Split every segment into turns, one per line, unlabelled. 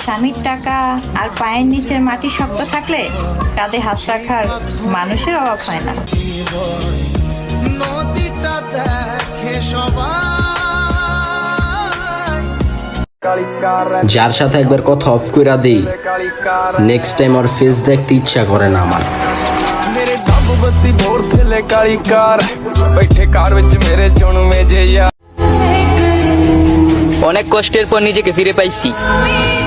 স্বামীর টাকা আর পায়ের নিচের মাটি শক্ত থাকলে কাঁধে হাত রাখার মানুষের অভাব হয় না।
নদীটা দেখে
যার সাথে একবার কথা অফ কইরা দেই, নেক্সট টাইম আর ফেস দেখতে ইচ্ছা করে না আমার।
ਮੇਰੇ ਦੱਬ ਬੱਤੀ ਬੋਰ ਥੱਲੇ ਕਾਲੀ ਕਾਰ ਬੈਠੇ ਕਾਰ ਵਿੱਚ ਮੇਰੇ ਚੁਣਵੇਂ ਜੇ ਯਾਰ।
অনেক কষ্টের পর নিজেকে ফিরে পাইছি।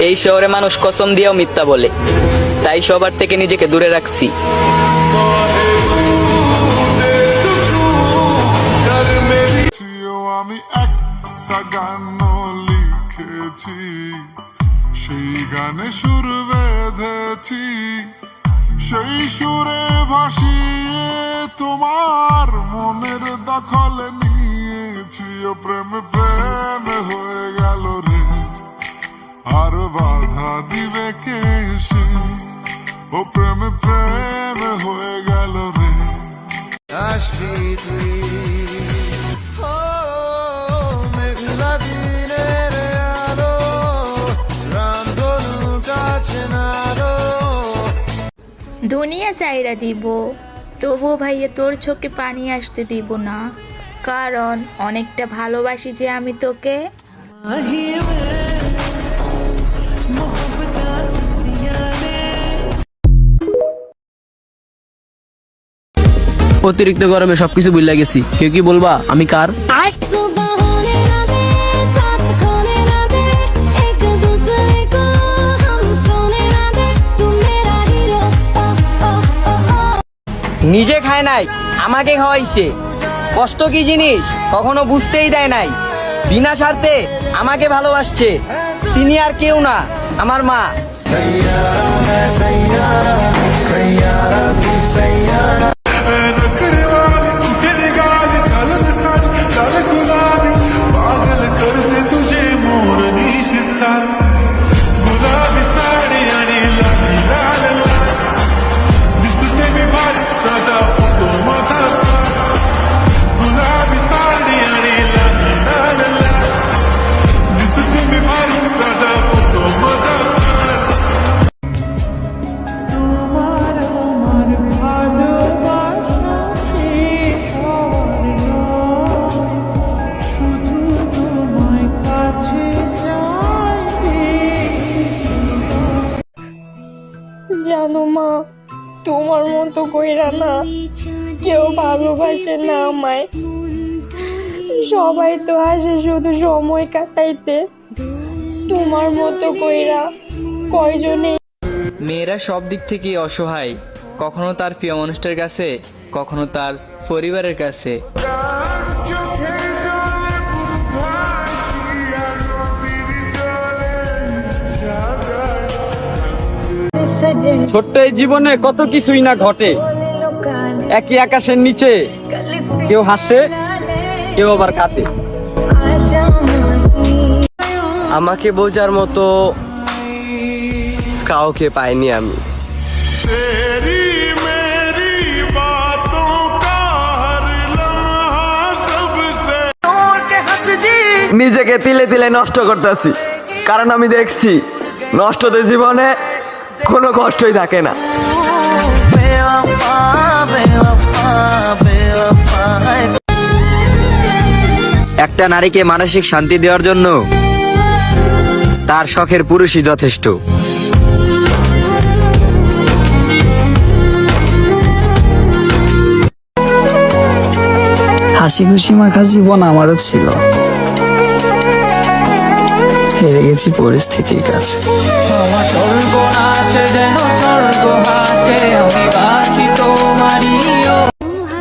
এই শহরে মানুষ কসম দিয়েও মিথ্যা বলে, তাই সবার থেকে নিজেকে দূরে রাখছি।
আমি একটা গান লিখেছি, সেই গানে সুর বেঁধেছি, সেই সুরে ভাসিয়ে তোমার মনের দখলে নিয়েছি। ও প্রেম প্রেম হয়ে গেল রে, আর বাধা দিবে কে সে? ও প্রেম প্রেম হয়ে গেল রে।
আসবি তুই মেঘলা দিনের আলো, রামধনু কাছে নালো।
দুনিয়া চাইরা দিব, তবুও ভাইয়া তোর চোখে পানি আসতে দিব না, কারণ অনেকটা ভালোবাসি যে আমি তোকে।
অতিরিক্ত গরমে সবকিছু ভুলে গেছি। কেউ কি বলবা আমি কার?
নিজে খায় নাই, আমাকে খাওয়াইছে। কষ্ট কি জিনিস কখনো বুঝতেই দেয় নাই। বিনা স্বার্থে আমাকে ভালোবাসছে, তিনি আর কেউ না, আমার মা।
জানো মা, তোমার মতো কইরা না কেউ ভালোবাসে না আমায়। সবাই তো আসে শুধু সময় কাটাইতে, তোমার মতো কইরা কয়জনে।
মেয়েরা সব দিক থেকে অসহায়, কখনো তার প্রিয় মানুষটার কাছে, কখনো তার পরিবারের কাছে।
ছোট্ট এই জীবনে কত কিছুই না ঘটে, একই আকাশের নিচে কেউ হাসে, কেউ আবার কাঁদে।
আমাকে বোঝার মতো কাউকে পাইনি আমি। নিজেকে তিলে তিলে নষ্ট করতেছি, কারণ আমি দেখছি নষ্টদের জীবনে কোনো কষ্টই থাকে না।
একটা নারীকে মানসিক শান্তি দেওয়ার জন্য তার শখের পুরুষই যথেষ্ট।
হাসি খুশি মাখা জীবন আমারও ছিল, হেরে গেছি পরিস্থিতির কাছে।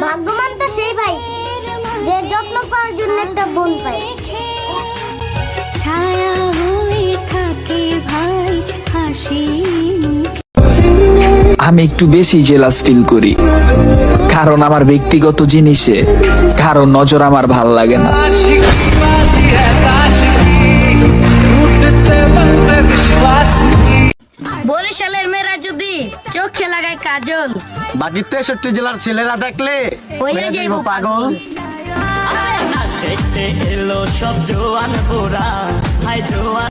ভাগ্যবান তো সেই ভাই যে যত্ন পাওয়ার জন্য একটা বোন পায়। ছায়া হয়ে থাকে ভাই হাসি।
আমি একটু বেশি জেলাস ফিল করি, কারণ আমার ব্যক্তিগত জিনিসে কারো নজর আমার ভাল লাগে না।
বরিশালের মেয়েরা যদি চোখে লাগায় কাজল,
বাকি 63 জেলার ছেলেরা দেখলে
হয়ে যাইব পাগল।
দেখতে এলো সব জোয়ান পোরা, হাই জোয়ান।